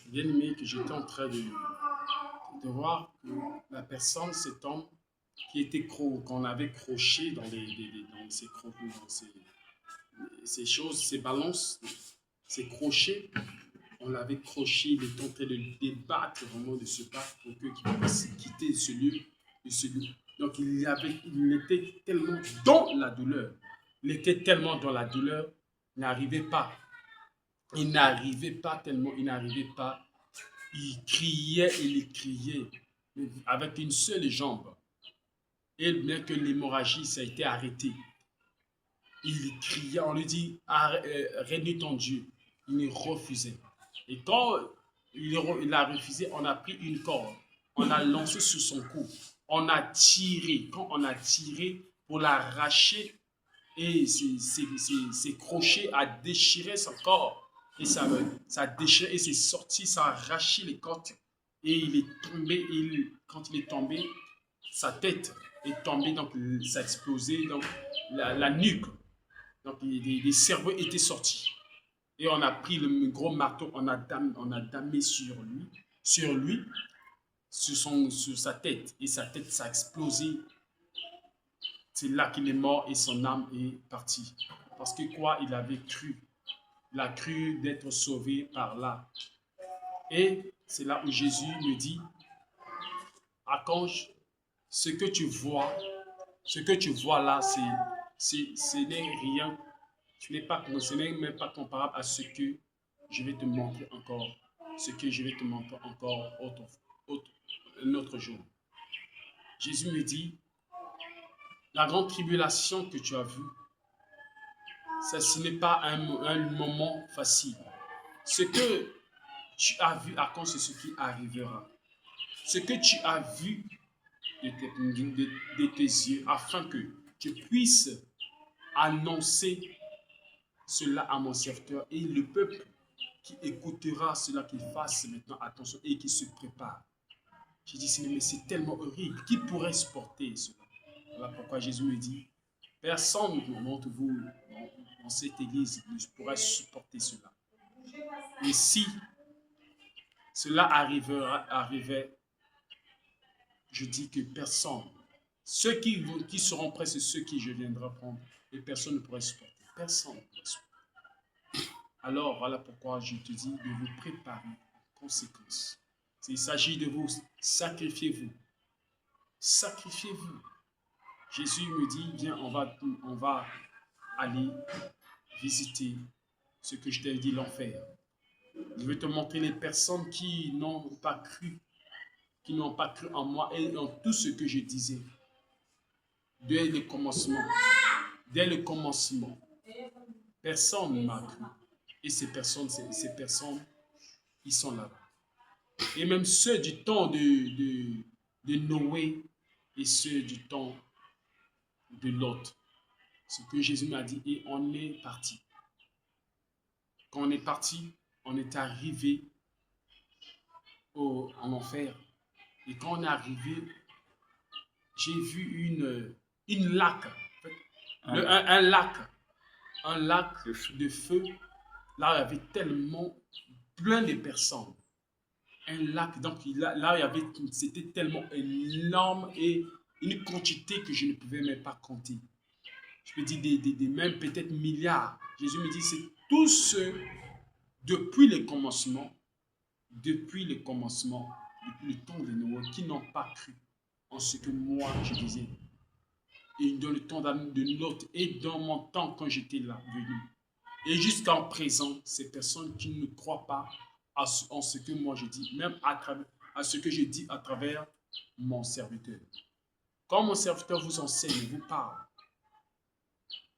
bien aimé, que j'étais en train de voir que la personne, cet homme, qui était qu'on avait croché dans, dans ces choses, ces balances, ces crochets, on l'avait croché, il était en train de débattre, vraiment de se battre pour qu'il puisse quitter ce lieu, de ce lieu. Donc il était tellement dans la douleur, il était tellement dans la douleur, il n'arrivait pas, tellement, il n'arrivait pas, il criait avec une seule jambe. Et bien que l'hémorragie, ça a été arrêté, il criait, on lui dit, réunis ton Dieu. Il refusait. Et quand il a refusé, on a pris une corde, on a lancé sur son cou, on a tiré. Quand on a tiré pour l'arracher, et ses crochets a déchiré son corps. Et ça a déchiré et c'est sorti, ça a arraché les côtes. Et il est tombé, quand il est tombé, sa tête est tombée, donc ça a explosé, donc la nuque. Donc les cerveaux étaient sortis. Et on a pris le gros marteau, on a damé sur lui, sur sa tête. Et sa tête, ça a explosé. C'est là qu'il est mort et son âme est partie. Parce que quoi, il avait cru. Il a cru d'être sauvé par là. Et c'est là où Jésus me dit, Archange, ce que tu vois là, ce n'est rien, ce n'est même pas comparable à ce que je vais te montrer encore, un autre jour. Jésus me dit, la grande tribulation que tu as vue, ce n'est pas un moment facile. Ce que tu as vu, Archange, c'est ce qui arrivera. Ce que tu as vu de tes yeux, afin que tu puisses annoncer cela à mon serviteur et le peuple qui écoutera cela, qu'il fasse maintenant attention et qui se prépare. J'ai dit, Seigneur, mais c'est tellement horrible. Qui pourrait supporter cela? Voilà pourquoi Jésus me dit, personne d'entre vous dans cette église ne pourra supporter cela. Et si cela arrivait, je dis que personne, ceux qui seront prêts, c'est ceux qui je viendrai prendre, et personne ne pourrait supporter. Personne ne pourrait supporter. Alors, voilà pourquoi je te dis de vous préparer en conséquence. Il s'agit de vous, sacrifiez-vous. Sacrifiez-vous. Jésus me dit, viens, on va aller visiter ce que je t'ai dit, l'enfer. Je vais te montrer les personnes qui n'ont pas cru en moi et en tout ce que je disais. Dès le commencement, personne ne m'a cru. Et ces personnes, ils sont là. Et même ceux du temps de Noé et ceux du temps de Lot. Ce que Jésus m'a dit, et on est parti. Quand on est parti, on est arrivé en enfer. Et quand on est arrivé, j'ai vu une lac, un lac de feu. Là, il y avait tellement plein de personnes. Un lac, donc là, c'était tellement énorme et une quantité que je ne pouvais même pas compter. Je peux dire même peut-être milliards. Jésus me dit, c'est tous ceux, depuis le commencement, depuis le temps de Noé, qui n'ont pas cru en ce que moi je disais. Et dans le temps de Lot et dans mon temps quand j'étais là, venu. Et jusqu'en présent, ces personnes qui ne croient pas en ce que moi je dis, même à ce que je dis à travers mon serviteur. Quand mon serviteur vous enseigne, vous parle,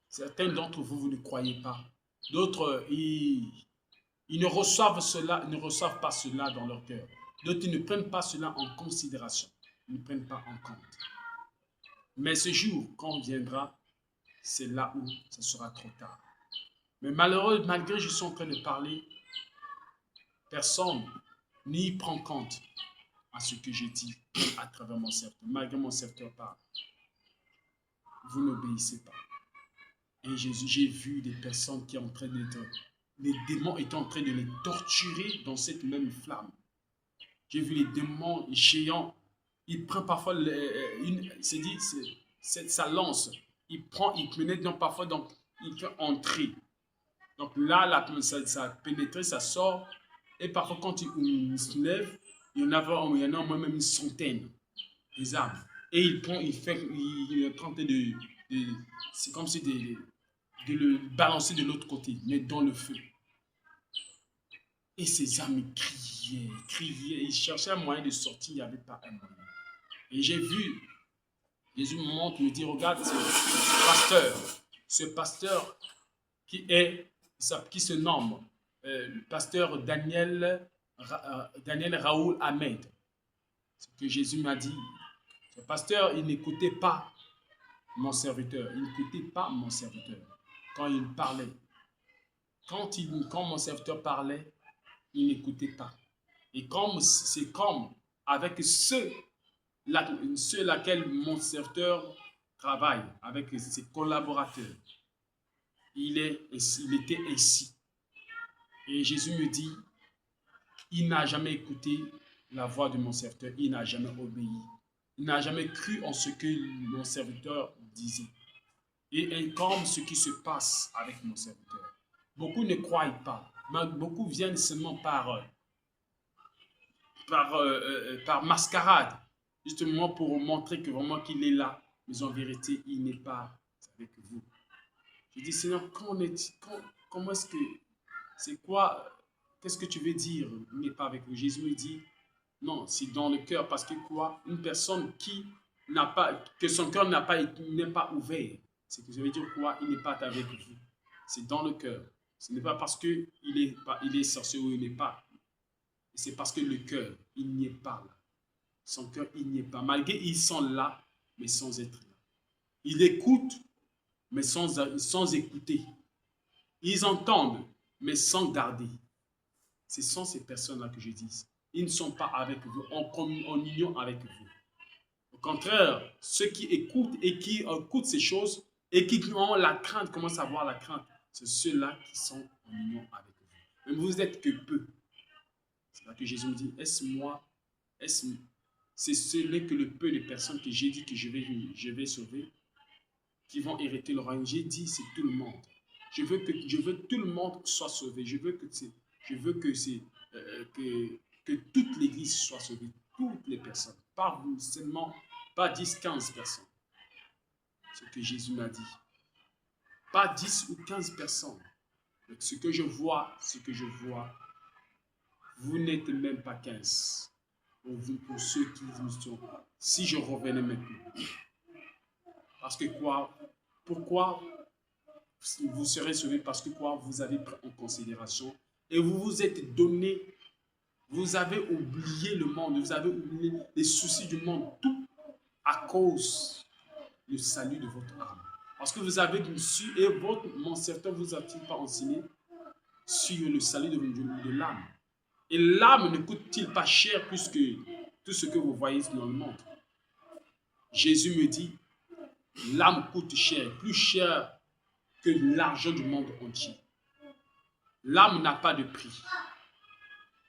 certains d'entre vous, vous ne croyez pas. D'autres, ils ne reçoivent pas cela dans leur cœur. D'autres, ils ne prennent pas cela en considération. Ils ne prennent pas en compte. Mais ce jour, quand viendra, c'est là où ça sera trop tard. Mais malheureux, malgré que je suis en train de parler, personne n'y prend compte à ce que je dis à travers mon serviteur. Malgré mon serviteur parle. Vous n'obéissez pas. Et Jésus, j'ai vu des personnes qui sont en train d'être les démons étaient en train de les torturer dans cette même flamme. J'ai vu les démons géants. Il prend parfois, c'est dit, sa lance. Il prend, il pénètre, donc parfois, donc, il fait entrer. Donc là, ça a pénétré, ça sort. Et parfois, quand il se lève, il y en a au moins même une centaine des âmes. Et il prend, il est en train c'est comme si de le balancer de l'autre côté, mais dans le feu. Et ces âmes criaient, ils cherchaient un moyen de sortir, il n'y avait pas un moyen. Et j'ai vu, Jésus me montre, me dit, regarde ce pasteur qui se nomme le pasteur Daniel Raoul Ahmed. Ce que Jésus m'a dit, ce pasteur, il n'écoutait pas mon serviteur, il n'écoutait pas mon serviteur quand il parlait. Quand mon serviteur parlait, il n'écoutait pas. Et c'est comme avec ceux laquelle mon serviteur travaille, avec ses collaborateurs, il était ainsi. Et Jésus me dit, il n'a jamais écouté la voix de mon serviteur, il n'a jamais obéi. Il n'a jamais cru en ce que mon serviteur disait. Et comme ce qui se passe avec mon serviteur. Beaucoup ne croient pas, mais beaucoup viennent seulement par mascarade, justement pour montrer que vraiment qu'il est là, mais en vérité, il n'est pas avec vous. Je dis, Seigneur, comment est-ce que, c'est quoi, qu'est-ce que tu veux dire, il n'est pas avec vous? Jésus me dit, non, c'est dans le cœur, parce que quoi, une personne que son cœur n'est pas ouvert, c'est que ça veut dire quoi, il n'est pas avec vous. C'est dans le cœur. Ce n'est pas parce qu'il est sorcier ou il n'est pas. C'est parce que le cœur, il n'y est pas là. Son cœur, il n'y est pas. Malgré ils sont là, mais sans être là. Ils écoutent, mais sans écouter. Ils entendent, mais sans garder. Ce sont ces personnes-là que je dis. Ils ne sont pas avec vous, en union avec vous. Au contraire, ceux qui écoutent et qui écoutent ces choses et qui ont la crainte, commencent à avoir la crainte, c'est ceux-là qui sont en union avec vous. Mais vous n'êtes que peu. C'est là que Jésus me dit, ce n'est que le peu de personnes que j'ai dit que je vais sauver, qui vont hériter le royaume. J'ai dit, c'est tout le monde. Je veux que tout le monde soit sauvé. Je veux que toute l'église soit sauvée. Toutes les personnes. Pas vous seulement, pas 10, 15 personnes. Ce que Jésus m'a dit. Pas 10 ou 15 personnes. Donc, ce que je vois, vous n'êtes même pas 15. Pour ceux qui vous sont. Si je revenais maintenant. Parce que quoi? Pourquoi vous serez sauvés? Parce que quoi? Vous avez pris en considération et vous vous êtes donné. Vous avez oublié le monde. Vous avez oublié les soucis du monde. Tout à cause du salut de votre âme. Parce que vous avez su et mon serviteur vous a-t-il pas enseigné sur le salut de l'âme. Et l'âme ne coûte-t-il pas cher plus que tout ce que vous voyez dans le monde? Jésus me dit, l'âme coûte cher, plus cher que l'argent du monde entier. L'âme n'a pas de prix.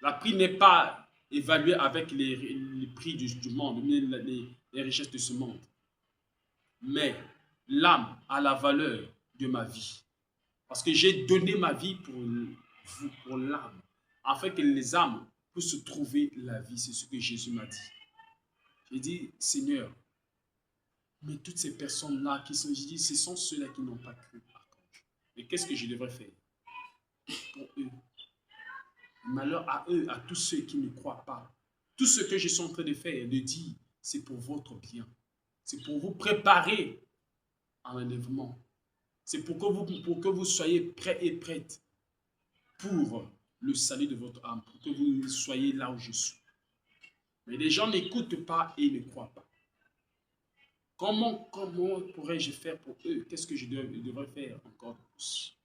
Le prix n'est pas évalué avec les prix du monde, les richesses de ce monde. Mais l'âme a la valeur de ma vie. Parce que j'ai donné ma vie pour vous, pour l'âme, afin que les âmes puissent trouver la vie. C'est ce que Jésus m'a dit. J'ai dit, Seigneur, mais toutes ces personnes-là qui sont, j'ai dit, ce sont ceux-là qui n'ont pas cru. Mais qu'est-ce que je devrais faire pour eux? Malheur à eux, à tous ceux qui ne croient pas. Tout ce que je suis en train de faire, de dire, c'est pour votre bien. C'est pour vous préparer à l'enlèvement. C'est pour que vous soyez prêts et prêtes pour le salut de votre âme, pour que vous soyez là où je suis. Mais les gens n'écoutent pas et ne croient pas. Comment pourrais-je faire pour eux? Qu'est-ce que je devrais faire encore de plus?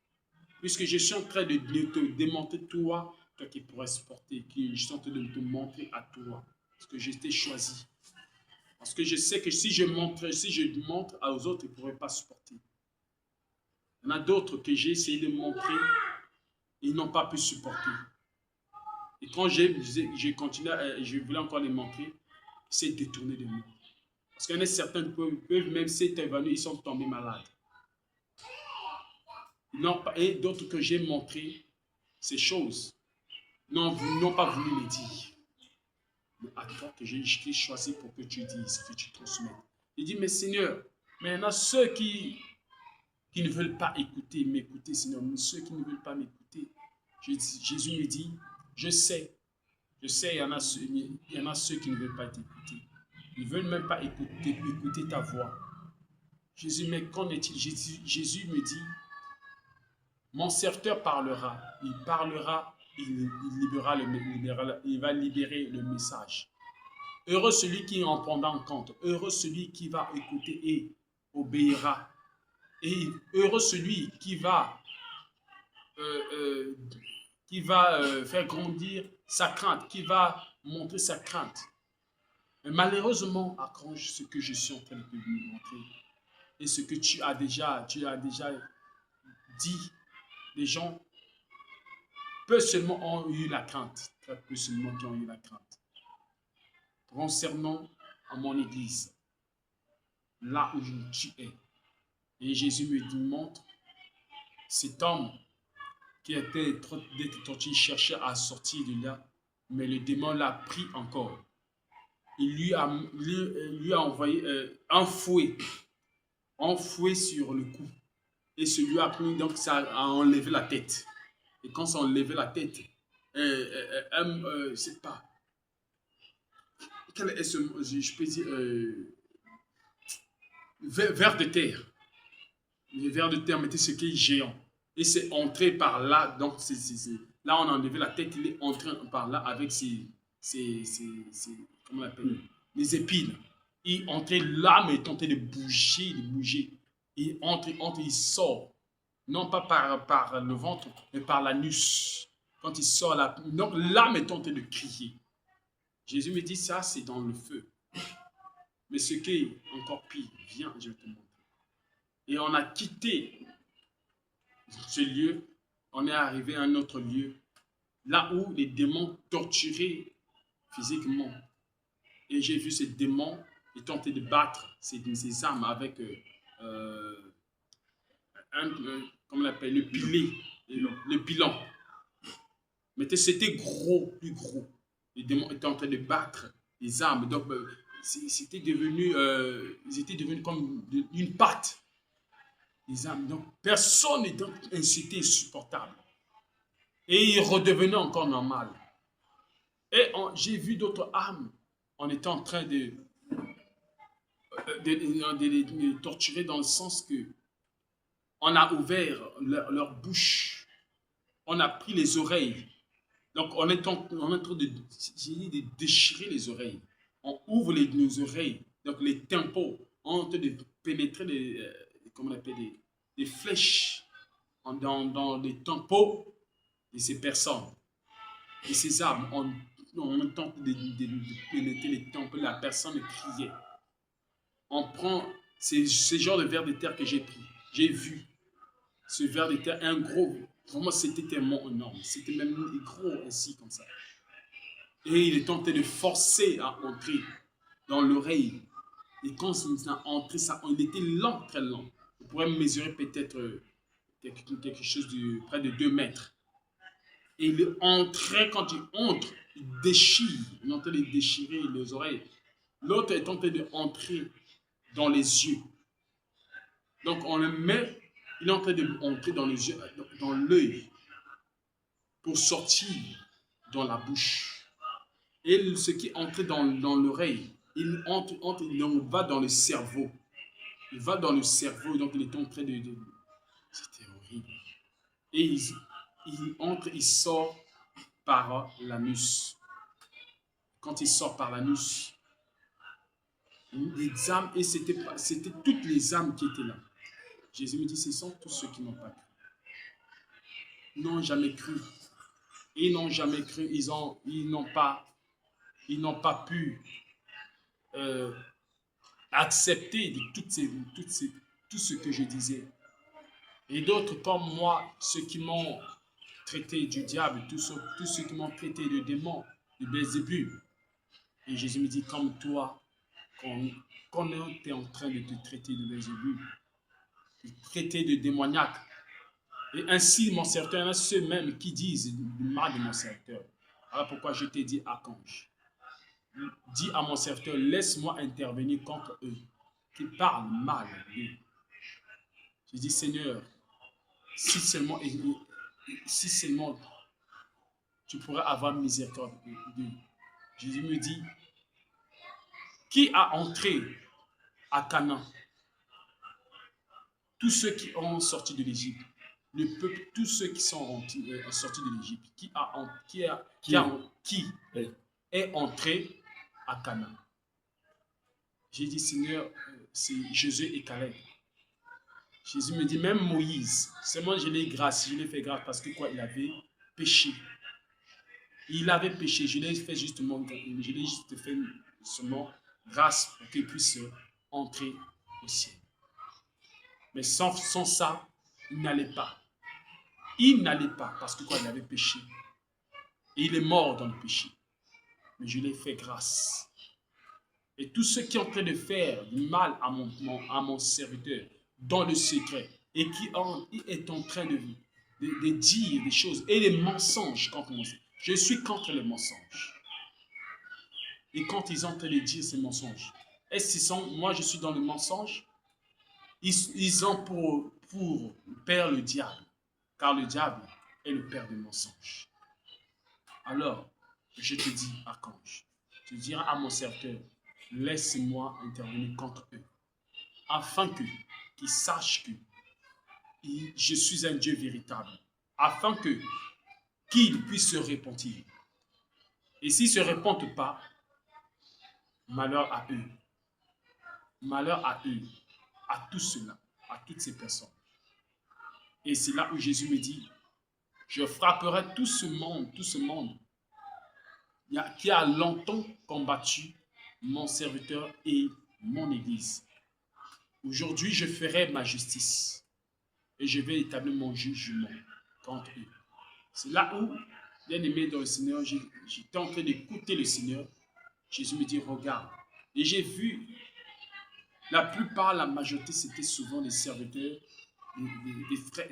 Puisque je suis en train de te démontrer toi qui pourrais supporter, je suis en train de te montrer à toi, parce que je t'ai choisi. Parce que je sais que si je montre aux autres, ils ne pourraient pas supporter. Il y en a d'autres que j'ai essayé de montrer, Ils n'ont pas pu supporter. Et quand j'ai continué, je voulais encore les montrer, c'est détourné de moi. Parce qu'il y en a certains qui peuvent même s'être évanouis, ils sont tombés malades. Non, et d'autres que j'ai montré ces choses n'ont pas voulu les dire. Mais à toi que j'ai choisi pour que tu dises, que tu transmettes. Il dit, mais Seigneur, mais il y en a ceux qui ne veulent pas m'écouter, Seigneur, mais ceux qui ne veulent pas m'écouter. Jésus me dit, je sais, il y en a ceux qui ne veulent pas t'écouter. Ils ne veulent même pas écouter ta voix. Jésus, mais qu'en est-il? Jésus me dit, mon serviteur parlera, il va libérer le message. Heureux celui qui en prendra en compte, heureux celui qui va écouter et obéira. Et heureux celui qui va faire grandir sa crainte, qui va montrer sa crainte. Mais malheureusement, à Grange, ce que je suis en train de vous montrer et ce que tu as déjà dit, les gens, peu seulement ont eu la crainte, très peu seulement qui ont eu la crainte. Concernant à mon église, là où tu es, et Jésus me montre cet homme qui était torturé, cherchait à sortir de là, mais le démon l'a pris encore. Il lui a envoyé un fouet sur le cou. Et celui a pris, donc ça a enlevé la tête. Et quand ça a enlevé la tête, je ne sais pas, quel est ce mot, je peux dire, ver de terre. Le ver de terre mettait ce qui est géant. Et c'est entré par là, donc là on a enlevé la tête, il est entré par là avec comment on appelle, les épines. Il entrait là, mais il tentait de bouger. Il entre, il sort. Non pas par le ventre, mais par l'anus. Quand il sort là, donc l'âme est tentée de crier. Jésus me dit ça, c'est dans le feu. Mais ce qui est encore pire, viens, je vais te montrer. Et on a quitté ce lieu, on est arrivé à un autre lieu, là où les démons torturaient physiquement. Et j'ai vu ces démons, ils tentaient de battre ces âmes avec comment on appelle, le pilet, le pilon. Mais c'était gros, plus gros. Les démons étaient en train de battre les âmes. Donc, c'était devenu, ils étaient devenus comme une patte. Les âmes. Donc, personne n'est donc incité insupportable. Et il redevenait encore normal. Et j'ai vu d'autres âmes. On était en train de les torturer dans le sens que on a ouvert leur bouche. On a pris les oreilles. Donc, on est en train de déchirer les oreilles. On ouvre nos oreilles, donc les tympans. On est en train de pénétrer comment on appelle, des flèches dans les tympans de ces personnes. Et ces âmes, on tente de pénétrer les tympans. La personne criait. On prend ce genre de ver de terre que j'ai pris. J'ai vu ce ver de terre, un gros. Vraiment, c'était tellement énorme. C'était même gros ainsi, comme ça. Et il est tenté de forcer à entrer dans l'oreille. Et quand il a entré, il était lent, très lent. On pourrait mesurer peut-être quelque chose de près de 2 mètres. Et il entrait, quand il entre, il déchire. Il est en train de déchirer les oreilles. L'autre est tenté d'entrer dans les yeux. Donc on le met, il est en train d'entrer dans les yeux, dans l'œil, pour sortir dans la bouche. Et ce qui est entré dans l'oreille, il va dans le cerveau. Il va dans le cerveau, donc il est en train de c'était horrible. Et il entre, il sort par l'anus. Quand il sort par l'anus, les âmes, et c'était toutes les âmes qui étaient là. Jésus me dit, ce sont tous ceux qui n'ont pas cru. Ils n'ont jamais cru. Ils n'ont jamais cru. Ils n'ont pas pu accepter de tout ce que je disais. Et d'autres comme moi, ceux qui m'ont traité du diable, tous ceux qui m'ont traité de démon, de Belzébul. Et Jésus me dit, comme toi, quand on est en train de te traiter de Belzébul, de traiter de démoniaque. Et ainsi, mon serviteur, il y en a ceux-mêmes qui disent du mal de mon serviteur. Voilà pourquoi je t'ai dit, Archange, dis à mon serviteur, laisse-moi intervenir contre eux, qui parlent mal d'eux. Je dis, Seigneur, si seulement tu pourrais avoir miséricorde d'eux. Jésus me dit, qui a entré à Canaan? Tous ceux qui ont sorti de l'Égypte. Le peuple, tous ceux qui sont sortis de l'Égypte. Qui est entré à Canaan? J'ai dit, Seigneur, c'est Josué et Caleb. Jésus me dit, même Moïse, seulement je l'ai fait grâce parce que quoi, il avait péché. Il avait péché, je l'ai juste fait seulement grâce pour qu'il puisse entrer au ciel. Mais sans ça, il n'allait pas. Il n'allait pas parce que quoi, il avait péché. Et il est mort dans le péché. Mais je l'ai fait grâce. Et tous ceux qui sont en train de faire du mal à mon serviteur dans le secret et qui est en train de dire des choses et les mensonges contre moi, je suis contre les mensonges. Et quand ils sont en train de dire ces mensonges, est-ce qu'ils sont, moi je suis dans le mensonge? Ils ont pour père le diable, car le diable est le père des mensonges. Alors, je te dis, Archange, tu diras à mon serviteur, laisse-moi intervenir contre eux, afin qu'ils sachent que je suis un Dieu véritable, afin qu'ils puissent se repentir. Et s'ils ne se repentent pas, malheur à eux. Malheur à eux, à tout cela, à toutes ces personnes. Et c'est là où Jésus me dit, je frapperai tout ce monde qui a longtemps combattu mon serviteur et mon Église. Aujourd'hui, je ferai ma justice et je vais établir mon jugement contre eux. C'est là où, bien aimé dans le Seigneur, j'étais en train d'écouter le Seigneur. Jésus me dit, regarde. Et j'ai vu, la plupart, la majorité, c'était souvent les serviteurs,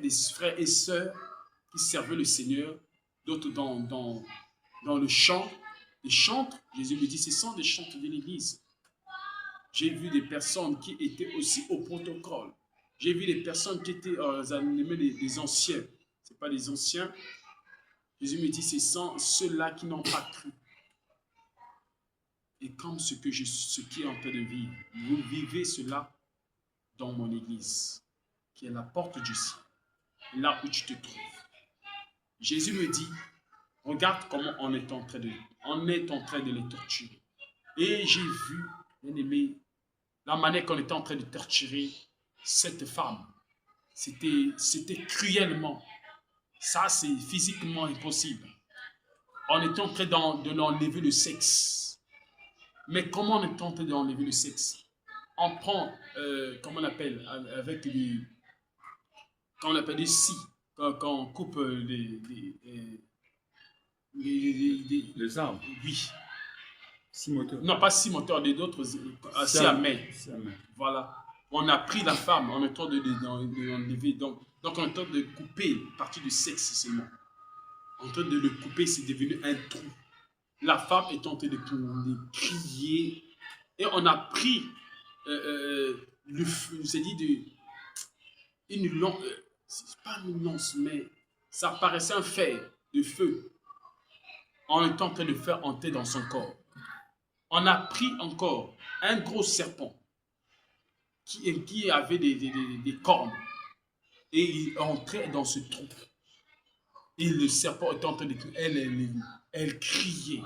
des frères et sœurs qui servaient le Seigneur, d'autres dans le chant, des chantres. Jésus me dit, ce sont des chantres de l'Église. J'ai vu des personnes qui étaient aussi au protocole. J'ai vu des personnes qui étaient des anciens. Ce n'est pas des anciens. Jésus me dit, ce sont ceux-là qui n'ont pas cru. Et comme ce qui est en train de vivre, vous vivez cela dans mon Église, qui est la porte du ciel, là où tu te trouves. Jésus me dit, regarde comment on est en train de les torturer. Et j'ai vu, bien aimé, la manière qu'on était en train de torturer cette femme. C'était cruellement. Ça, c'est physiquement impossible. On était en train de l'enlever le sexe. Mais comment on est en train d'enlever le sexe? On prend, comment on appelle, avec les... Quand on appelle des scies, quand on coupe les arbres. Oui. 6 moteurs. Non, pas 6 moteurs, d'autres, scie à main. Voilà. On a pris la femme, on est en train de l'enlever. Donc, on est en train de couper partie du sexe seulement. En train de le couper, c'est devenu un trou. La femme est en train de crier. Et on a pris le feu, c'est dit une lance, c'est pas une lance, mais ça paraissait un fer de feu. On est en train de faire entrer dans son corps. On a pris encore un gros serpent qui avait des cornes et il entrait dans ce trou. Et le serpent était en train de crier. Elle criait.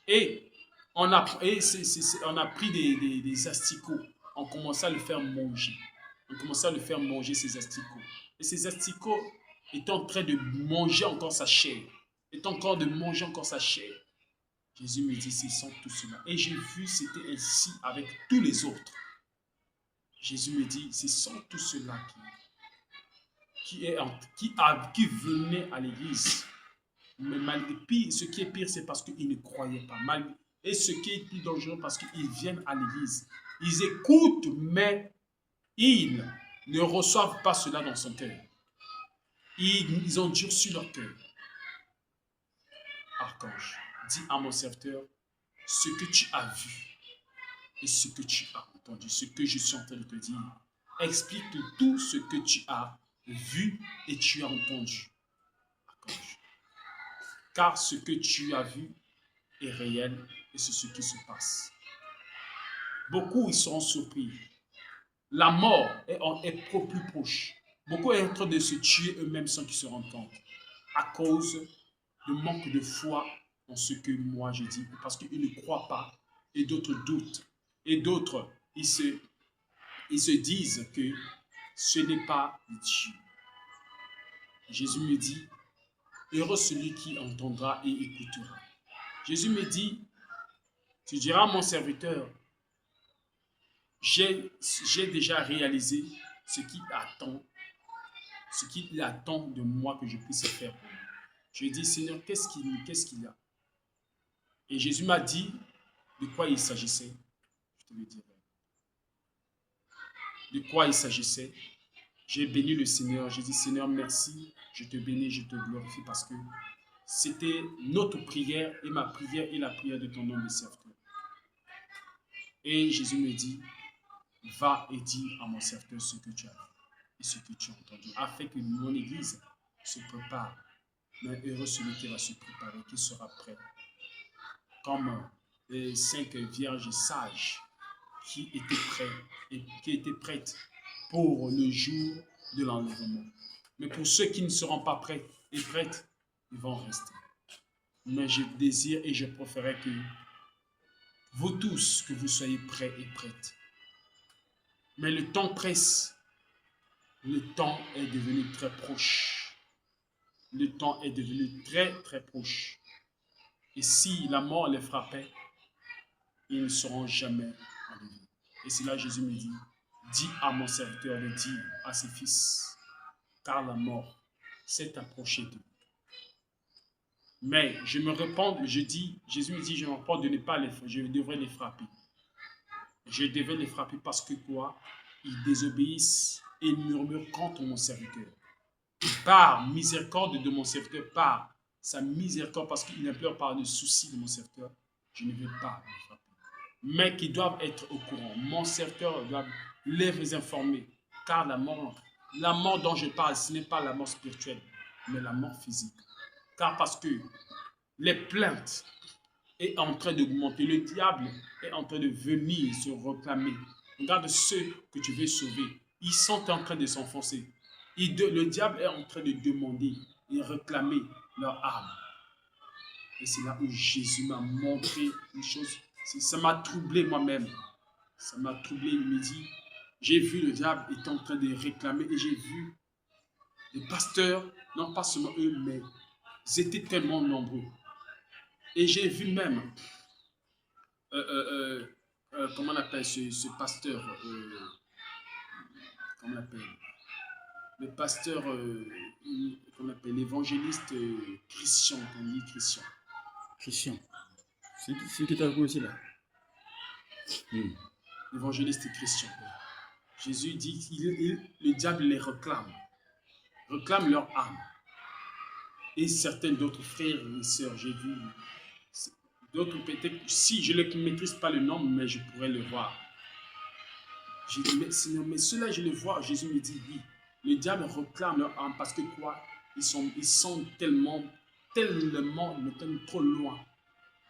Et on a pris des asticots. On commençait à le faire manger. On commençait à le faire manger, ces asticots. Et ces asticots étaient en train de manger encore sa chair. Étaient encore de manger encore sa chair. Jésus me dit, c'est sans tout cela. Et j'ai vu, c'était ainsi avec tous les autres. Jésus me dit, c'est sans tout cela qui venaient à l'église. Mais malgré pire, ce qui est pire, c'est parce qu'ils ne croyaient pas. Et ce qui est plus dangereux, parce qu'ils viennent à l'église. Ils écoutent, mais ils ne reçoivent pas cela dans son cœur. Ils ont durci leur cœur. Archange, dis à mon serviteur ce que tu as vu et ce que tu as entendu, ce que je suis en train de te dire. Explique tout ce que tu as vu et tu as entendu. Archange. Car ce que tu as vu est réel et c'est ce qui se passe. Beaucoup ils seront surpris. La mort est plus proche. Beaucoup sont en train de se tuer eux-mêmes sans qu'ils se rendent compte. À cause du manque de foi en ce que moi je dis. Parce qu'ils ne croient pas et d'autres doutent. Et d'autres, ils se disent que ce n'est pas Dieu. Jésus me dit, heureux celui qui entendra et écoutera. Jésus me dit, tu diras à mon serviteur, j'ai déjà réalisé ce qu'il attend de moi que je puisse faire pour lui. Je lui ai dit, Seigneur, qu'est-ce qu'il y a? Et Jésus m'a dit de quoi il s'agissait. Je te le dirai. De quoi il s'agissait. J'ai béni le Seigneur. J'ai dit, Seigneur, merci. Je te bénis, je te glorifie parce que c'était notre prière et ma prière et la prière de ton nom de serviteur. Et Jésus me dit, va et dis à mon serviteur ce que tu as vu et ce que tu as entendu, afin que mon église se prépare. Mais heureux celui qui va se préparer, qui sera prêt, comme les 5 vierges sages qui étaient prêtes pour le jour de l'enlèvement. Mais pour ceux qui ne seront pas prêts et prêtes, ils vont rester. Mais je désire et je préférerais que vous tous, que vous soyez prêts et prêtes. Mais le temps presse. Le temps est devenu très proche. Le temps est devenu très, très proche. Et si la mort les frappait, ils ne seront jamais enlevés. Et c'est là Jésus me dit, dis à mon serviteur de dire à ses fils, car la mort s'est approchée d'eux. Mais je me réponds, Jésus me dit, je me réponds de ne pas les frapper, je devrais les frapper. Je devais les frapper parce que quoi? Ils désobéissent et ils murmurent contre mon serviteur. Par miséricorde de mon serviteur, par sa miséricorde, parce qu'il implore par le souci de mon serviteur, je ne vais pas les frapper. Mais qui doivent être au courant. Mon serviteur doit les informer. Car la mort dont je parle, ce n'est pas la mort spirituelle, mais la mort physique. Car parce que les plaintes est en train d'augmenter, le diable est en train de venir se réclamer. Regarde ceux que tu veux sauver. Ils sont en train de s'enfoncer. Le diable est en train de demander et réclamer leur âme. Et c'est là où Jésus m'a montré une chose. Ça m'a troublé moi-même. Ça m'a troublé. Il me dit, j'ai vu le diable est en train de réclamer et j'ai vu les pasteurs, non pas seulement eux, mais ils étaient tellement nombreux. Et j'ai vu même, comment on appelle ce pasteur, comment on appelle, le pasteur, comment on appelle, l'évangéliste Christian, on dit Christian. Christian. C'est qui t'a aussi là. L'évangéliste Christian. Jésus dit, le diable les réclame leur âme. Et certains d'autres frères et sœurs, j'ai vu, d'autres peut-être, si je ne maîtrise pas le nom, mais je pourrais le voir. J'ai dit, mais Seigneur, mais cela je le vois. Jésus me dit, oui, le diable réclame leur âme parce que quoi? Ils sont tellement trop loin,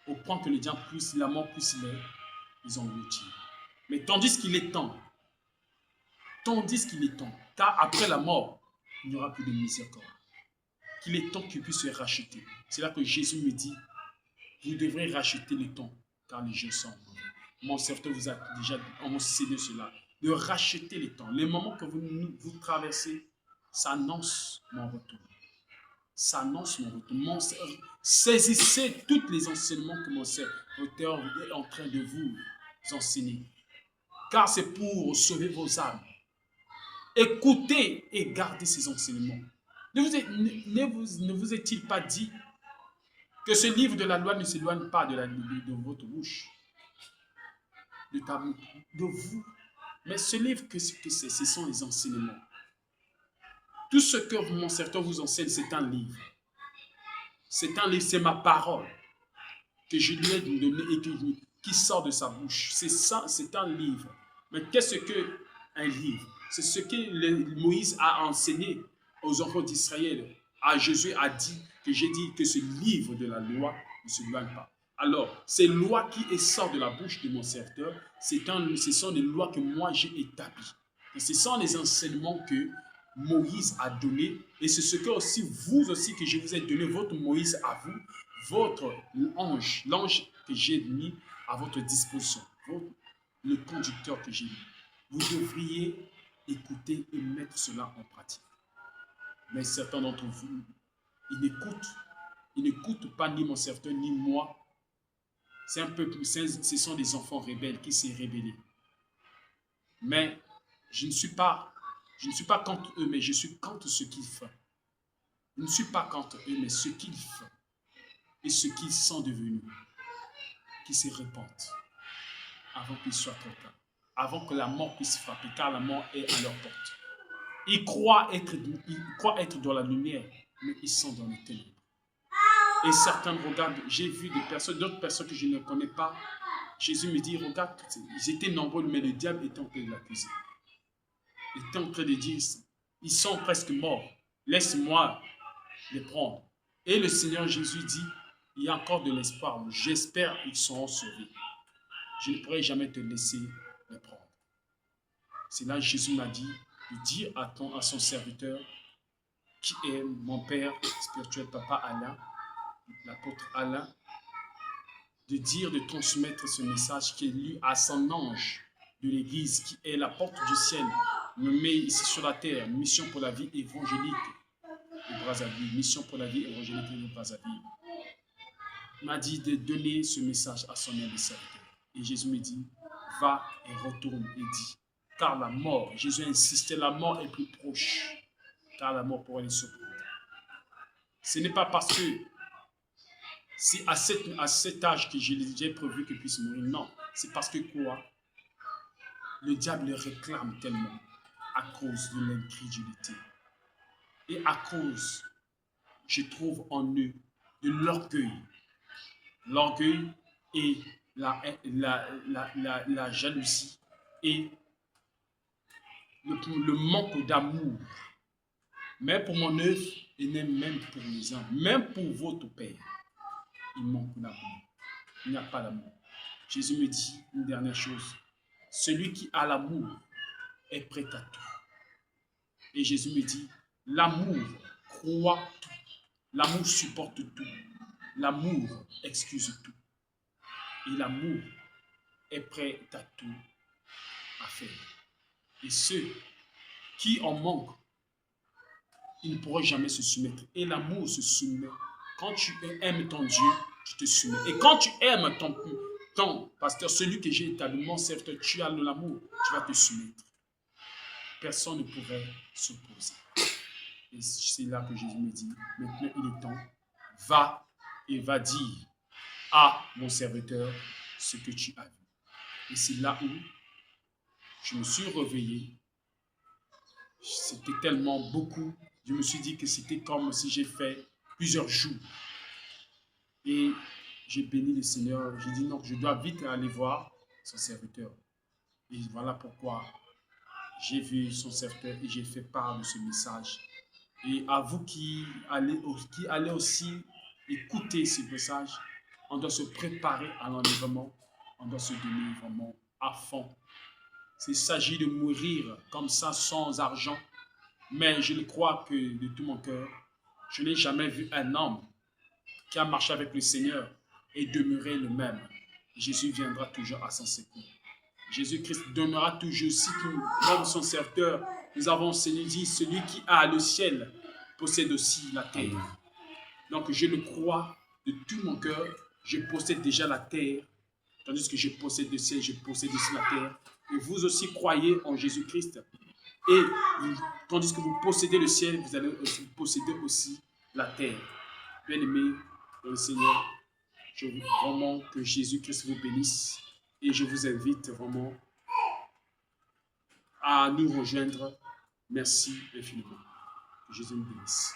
au point que le diable la mort puisse les engloutir. Mais tandis qu'il est temps, car après la mort, il n'y aura plus de miséricorde. Qu'il est temps qu'il puisse se racheter. C'est là que Jésus me dit, vous devrez racheter le temps, car les jours sont mauvais. Mon serviteur vous a déjà enseigné cela, de racheter le temps. Les moments que vous traversez, ça annonce mon retour. Ça annonce mon retour. Saisissez tous les enseignements que mon serviteur est en train de vous enseigner, car c'est pour sauver vos âmes. Écoutez et gardez ces enseignements. Ne vous est-il pas dit que ce livre de la loi ne s'éloigne pas de votre bouche, de vous? Mais ce livre, ce sont les enseignements. Tout ce que mon serviteur vous enseigne, c'est un livre. C'est un livre, c'est ma parole que je lui ai donnée et qui sort de sa bouche. C'est ça, c'est un livre. Mais qu'est-ce qu'un livre? C'est ce que Moïse a enseigné aux enfants d'Israël. Jésus a dit que j'ai dit que ce livre de la loi ne se éloigne pas. Alors, ces lois qui sortent de la bouche de mon serviteur, ce sont des lois que moi j'ai établies. Et ce sont les enseignements que Moïse a donnés. Et c'est ce que aussi vous aussi que je vous ai donné, votre Moïse à vous, votre ange, l'ange que j'ai mis à votre disposition, le conducteur que j'ai mis. Vous devriez écouter et mettre cela en pratique. Mais certains d'entre vous, ils n'écoutent pas ni mon serviteur ni moi. Ce sont des enfants rebelles qui s'est rebellés. Mais je ne suis pas contre eux, mais je suis contre ce qu'ils font. Je ne suis pas contre eux, mais ce qu'ils font et ce qu'ils sont devenus, qui se répandent avant qu'il soit trop tard, avant que la mort puisse frapper, car la mort est à leur porte. Ils croient être dans la lumière, mais ils sont dans les ténèbres. Et certains me regardent, j'ai vu d'autres personnes que je ne connais pas. Jésus me dit, regarde, ils étaient nombreux, mais le diable était en train de l'accuser. Il était en train de dire, ils sont presque morts, laisse-moi les prendre. Et le Seigneur Jésus dit, il y a encore de l'espoir, j'espère qu'ils seront sauvés. Je ne pourrai jamais te laisser les prendre. C'est là que Jésus m'a dit de dire à son serviteur, qui est mon Père spirituel, Papa Alain, l'apôtre Alain, de transmettre ce message qui est lu à son ange de l'Église, qui est la porte du ciel, nommée ici sur la terre, mission pour la vie évangélique de Brazzaville, mission pour la vie évangélique de Brazzaville. Il m'a dit de donner ce message à son humble serviteur. Et Jésus me dit, va et retourne et dis, car la mort, Jésus insistait, la mort est plus proche, car la mort pourrait les surprendre. Ce n'est pas parce que c'est à cet âge que j'ai prévu qu'il puisse mourir. Non, c'est parce que quoi? Le diable le réclame tellement à cause de l'incrédulité. Et à cause, je trouve en eux de l'orgueil. L'orgueil et la jalousie et le manque d'amour. Mais pour mon œuvre, et même pour les hommes, même pour votre Père, il manque d'amour. Il n'y a pas d'amour. Jésus me dit une dernière chose. Celui qui a l'amour est prêt à tout. Et Jésus me dit, l'amour croit tout. L'amour supporte tout. L'amour excuse tout. Et l'amour est prêt à tout à faire. Et ceux qui en manquent, ils ne pourront jamais se soumettre. Et l'amour se soumet. Quand tu aimes ton Dieu, tu te soumets. Et quand tu aimes ton pasteur, celui que j'ai établi, mon serviteur, tu as l'amour, tu vas te soumettre. Personne ne pourrait s'opposer. Et c'est là que Jésus me dit, maintenant il est temps, va et va dire à mon serviteur ce que tu as vu. Et c'est là où je me suis réveillé. C'était tellement beaucoup. Je me suis dit que c'était comme si j'ai fait plusieurs jours. Et j'ai béni le Seigneur. J'ai dit non, je dois vite aller voir son serviteur. Et voilà pourquoi j'ai vu son serviteur et j'ai fait part de ce message. Et à vous qui allez aussi écouter ce message, on doit se préparer à l'enlèvement. On doit se donner vraiment à fond. Il s'agit de mourir comme ça sans argent. Mais je le crois que de tout mon cœur, je n'ai jamais vu un homme qui a marché avec le Seigneur et demeuré le même. Jésus viendra toujours à son secours. Jésus-Christ demeurera toujours aussi comme son serviteur. Nous avons dit, celui qui a le ciel possède aussi la terre. Donc je le crois de tout mon cœur. Je possède déjà la terre. Tandis que je possède le ciel, je possède aussi la terre. Et vous aussi croyez en Jésus-Christ. Et tandis que vous possédez le ciel, vous allez aussi posséder aussi la terre. Bien-aimés dans le Seigneur, je veux vraiment que Jésus-Christ vous bénisse. Et je vous invite vraiment à nous rejoindre. Merci infiniment. Que Jésus nous bénisse.